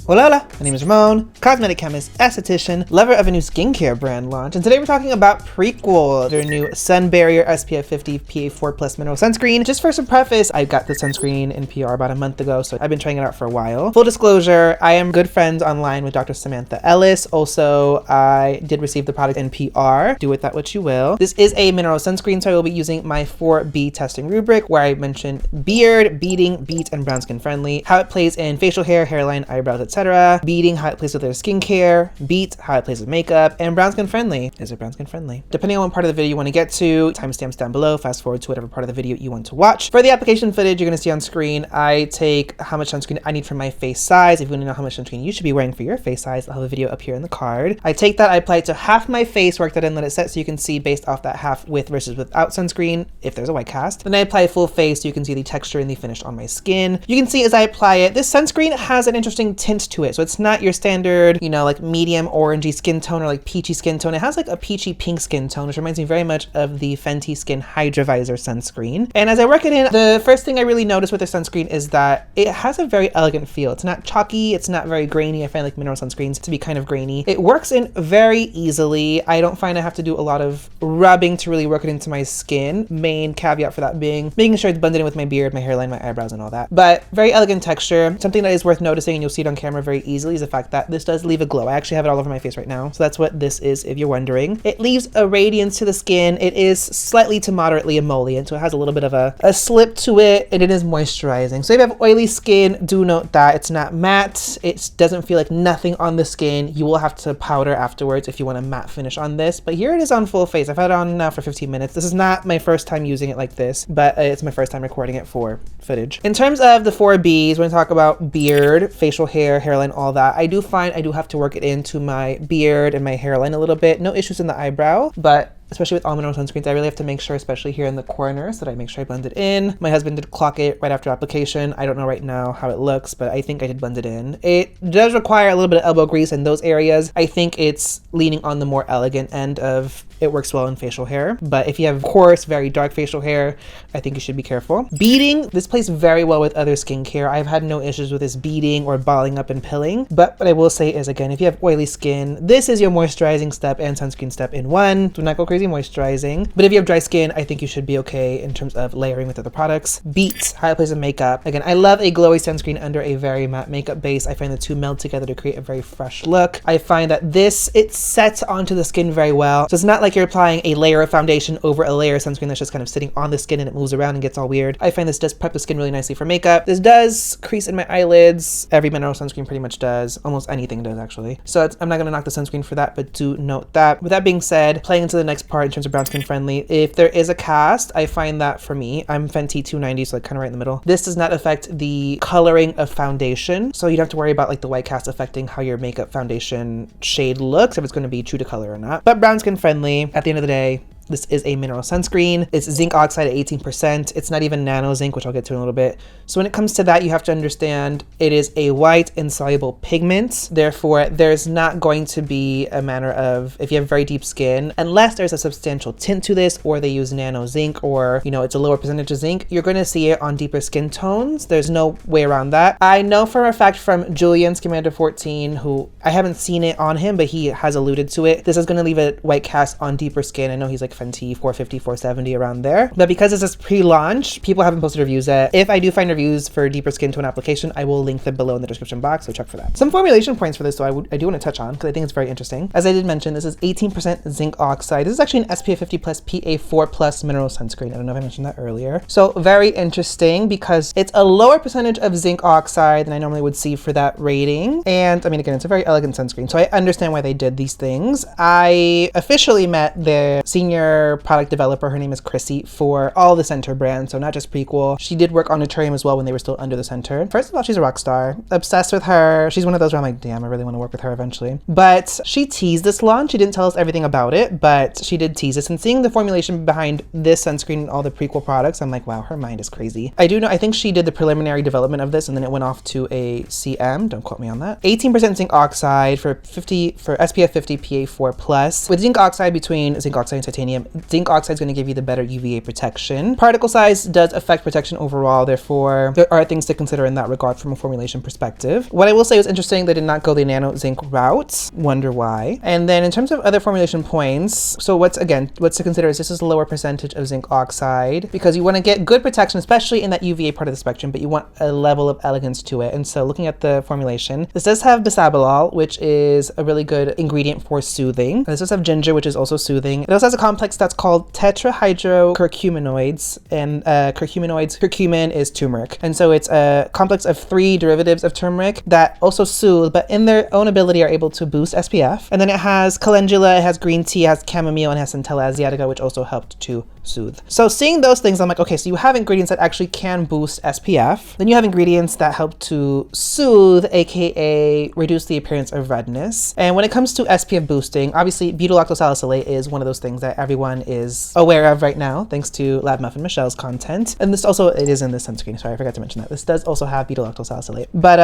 Hola, hola, my name is Ramon, cosmetic chemist, esthetician, lover of a new skincare brand launch, and today we're talking about Prequel, their new Sun Barrier SPF 50 PA4+ mineral sunscreen. Just for some preface, I got the sunscreen in PR about a month ago, so I've been trying it out for a while. Full disclosure, I am good friends online with Dr. Samantha Ellis. Also, I did receive the product in PR. Do with that what you will. This is a mineral sunscreen, so I will be using my 4B testing rubric where I mention beard, beading, beat, and brown skin friendly, how it plays in facial hair, hairline, eyebrows, etc. Beading, how it plays with their skincare. Beat, how it plays with makeup. And brown skin friendly. Is it brown skin friendly? Depending on what part of the video you want to get to, timestamps down below, fast forward to whatever part of the video you want to watch. For the application footage you're going to see on screen, I take how much sunscreen I need for my face size. If you want to know how much sunscreen you should be wearing for your face size, I'll have a video up here in the card. I take that, I apply it to half my face, work that in, let it set so you can see based off that half with versus without sunscreen, if there's a white cast. Then I apply full face so you can see the texture and the finish on my skin. You can see as I apply it, this sunscreen has an interesting tint to it. So it's not your standard, you know, like medium orangey skin tone or like peachy skin tone. It has like a peachy pink skin tone, which reminds me very much of the Fenty Skin Hydra Visor sunscreen. And as I work it in, the first thing I really notice with the sunscreen is that it has a very elegant feel. It's not chalky, it's not very grainy. I find like mineral sunscreens to be kind of grainy. It works in very easily. I don't find I have to do a lot of rubbing to really work it into my skin. Main caveat for that being making sure it's blended in with my beard, my hairline, my eyebrows, and all that. But very elegant texture. Something that is worth noticing, and you'll see it on camera very easily, is the fact that this does leave a glow. I actually have it all over my face right now. So that's what this is, if you're wondering. It leaves a radiance to the skin. It is slightly to moderately emollient, so it has a little bit of a slip to it, and it is moisturizing. So if you have oily skin, do note that it's not matte. It doesn't feel like nothing on the skin. You will have to powder afterwards if you want a matte finish on this, but here it is on full face. I've had it on now for 15 minutes. This is not my first time using it like this, but it's my first time recording it for footage. In terms of the 4Bs, we're gonna talk about beard, facial hair, hairline, all that. I do find I do have to work it into my beard and my hairline a little bit. No issues in the eyebrow, but especially with all mineral sunscreens, I really have to make sure, especially here in the corners, that I make sure I blend it in. My husband did clock it right after application. I don't know right now how it looks, but I think I did blend it in. It does require a little bit of elbow grease in those areas. I think it's leaning on the more elegant end of it works well in facial hair. But if you have coarse, very dark facial hair, I think you should be careful. Beading, this plays very well with other skincare. I've had no issues with this beading or balling up and pilling. But what I will say is, again, if you have oily skin, this is your moisturizing step and sunscreen step in one. Do not go crazy moisturizing. But if you have dry skin, I think you should be okay in terms of layering with other products. Beat, how it plays with makeup. Again, I love a glowy sunscreen under a very matte makeup base. I find the two meld together to create a very fresh look. I find that this, it sets onto the skin very well. So it's not like you're applying a layer of foundation over a layer of sunscreen that's just kind of sitting on the skin and it moves around and gets all weird. I find this does prep the skin really nicely for makeup. This does crease in my eyelids. Every mineral sunscreen pretty much does. Almost anything does, actually. So I'm not gonna knock the sunscreen for that, but do note that. With that being said, playing into the next part in terms of brown skin friendly, if there is a cast, I find that for me, I'm Fenty 290, so like kind of right in the middle. This does not affect the coloring of foundation. So you don't have to worry about like the white cast affecting how your makeup foundation shade looks, if it's gonna be true to color or not. But brown skin friendly, at the end of the day, this is a mineral sunscreen. It's zinc oxide at 18%. It's not even nano zinc, which I'll get to in a little bit. So when it comes to that, you have to understand it is a white insoluble pigment. Therefore, there's not going to be a matter of, if you have very deep skin, unless there's a substantial tint to this, or they use nano zinc, or, you know, it's a lower percentage of zinc, you're going to see it on deeper skin tones. There's no way around that. I know for a fact from Julian, Scamander 14, who I haven't seen it on him, but he has alluded to it. This is going to leave a white cast on deeper skin. I know he's like Fenty 450, 470 around there. But because this is pre-launch, people haven't posted reviews yet. If I do find reviews for deeper skin tone application, I will link them below in the description box, so check for that. Some formulation points for this, though, I do want to touch on because I think it's very interesting. As I did mention, this is 18% zinc oxide. This is actually an SPF 50 plus PA4 plus mineral sunscreen. I don't know if I mentioned that earlier. So very interesting because it's a lower percentage of zinc oxide than I normally would see for that rating. And I mean, again, it's a very elegant sunscreen, so I understand why they did these things. I officially met the senior product developer. Her name is Chrissy, for all the Center brands, so not just Prequel. She did work on Naturium as well when they were still under the Center. First of all, she's a rock star. Obsessed with her. She's one of those where I'm like, damn, I really want to work with her eventually. But she teased this launch. She didn't tell us everything about it, but she did tease us. And seeing the formulation behind this sunscreen and all the Prequel products, I'm like, wow, her mind is crazy. I do know, I think she did the preliminary development of this and then it went off to a CM. Don't quote me on that. 18% zinc oxide for SPF 50 PA4+. With zinc oxide, between zinc oxide and titanium, titanium. Zinc oxide is going to give you the better UVA protection. Particle size does affect protection overall, therefore there are things to consider in that regard from a formulation perspective. What I will say was interesting, they did not go the nano zinc route. Wonder why. And then in terms of other formulation points, so what's to consider is this is a lower percentage of zinc oxide because you want to get good protection, especially in that UVA part of the spectrum, but you want a level of elegance to it. And so looking at the formulation, this does have bisabolol, which is a really good ingredient for soothing. This does have ginger, which is also soothing. It also has a complex that's called tetrahydrocurcuminoids, and curcumin is turmeric. And so it's a complex of 3 derivatives of turmeric that also soothe, but in their own ability are able to boost SPF. And then it has calendula, it has green tea, it has chamomile, and it has centella asiatica, which also helped to soothe. So seeing those things, I'm like, okay, so you have ingredients that actually can boost SPF. Then you have ingredients that help to soothe, aka reduce the appearance of redness. And when it comes to SPF boosting, obviously butylactosalicylate is one of those things that everyone is aware of right now, thanks to Lab Muffin Michelle's content. And this also, it is in the sunscreen, sorry, I forgot to mention that. This does also have butylactosalicylate. But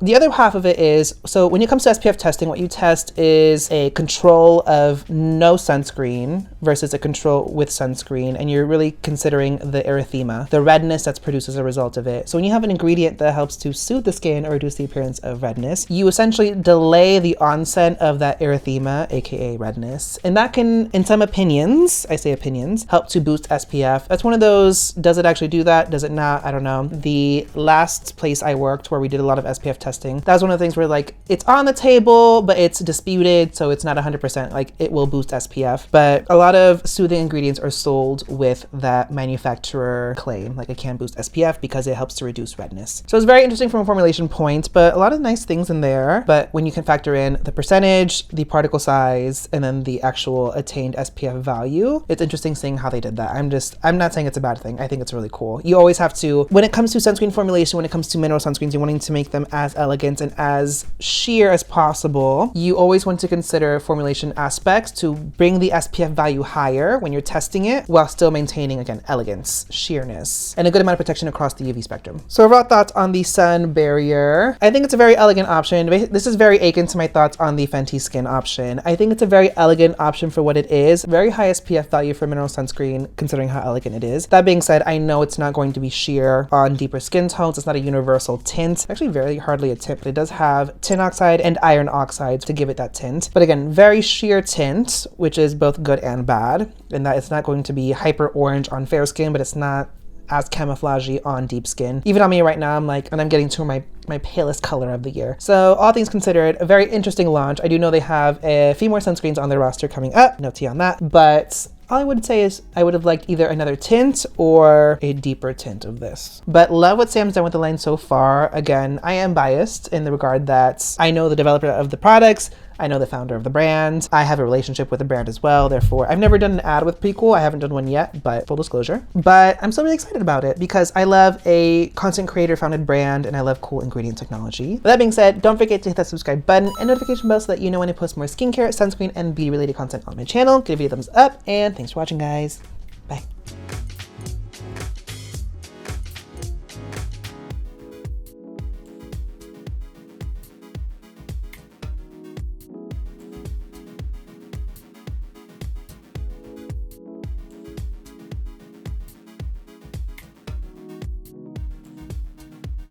the other half of it is, so when it comes to SPF testing, what you test is a control of no sunscreen versus a control with sunscreen, and you're really considering the erythema, the redness that's produced as a result of it. So when you have an ingredient that helps to soothe the skin or reduce the appearance of redness, you essentially delay the onset of that erythema, aka redness. And that can, in some opinions, I say opinions, help to boost SPF. That's one of those, does it actually do that? Does it not? I don't know. The last place I worked where we did a lot of SPF testing, that was one of the things where like, it's on the table, but it's disputed, so it's not 100% like it will boost SPF. But a lot of soothing ingredients are sold with that manufacturer claim, like it can boost SPF because it helps to reduce redness. So it's very interesting from a formulation point, but a lot of nice things in there. But when you can factor in the percentage, the particle size, and then the actual attained SPF value, it's interesting seeing how they did that. I'm not saying it's a bad thing. I think it's really cool. You always have to, when it comes to sunscreen formulation, when it comes to mineral sunscreens, you're wanting to make them as elegant and as sheer as possible. You always want to consider formulation aspects to bring the SPF value higher when you're testing it, while still maintaining, again, elegance, sheerness, and a good amount of protection across the UV spectrum. So overall thoughts on the sun barrier. I think it's a very elegant option. This is very akin to my thoughts on the Fenty Skin option. I think it's a very elegant option for what it is. Very high SPF value for mineral sunscreen, considering how elegant it is. That being said, I know it's not going to be sheer on deeper skin tones. It's not a universal tint. Actually, very hardly a tint, but it does have tin oxide and iron oxides to give it that tint. But again, very sheer tint, which is both good and bad, in that it's not going to be hyper orange on fair skin, but it's not as camouflagey on deep skin. Even on me right now, I'm like, and I'm getting to my palest color of the year. So all things considered, a very interesting launch. I do know they have a few more sunscreens on their roster coming up. No tea on that, but all I would say is I would have liked either another tint or a deeper tint of this. But love what Sam's done with the line so far. Again, I am biased in the regard that I know the developer of the products, I know the founder of the brand, I have a relationship with the brand as well, therefore I've never done an ad with Prequel. I haven't done one yet, but full disclosure. But I'm still really excited about it because I love a content creator founded brand and I love cool ingredient technology. With that being said, don't forget to hit that subscribe button and notification bell so that you know when I post more skincare, sunscreen, and beauty related content on my channel. Give it a thumbs up, and thanks for watching, guys. Bye.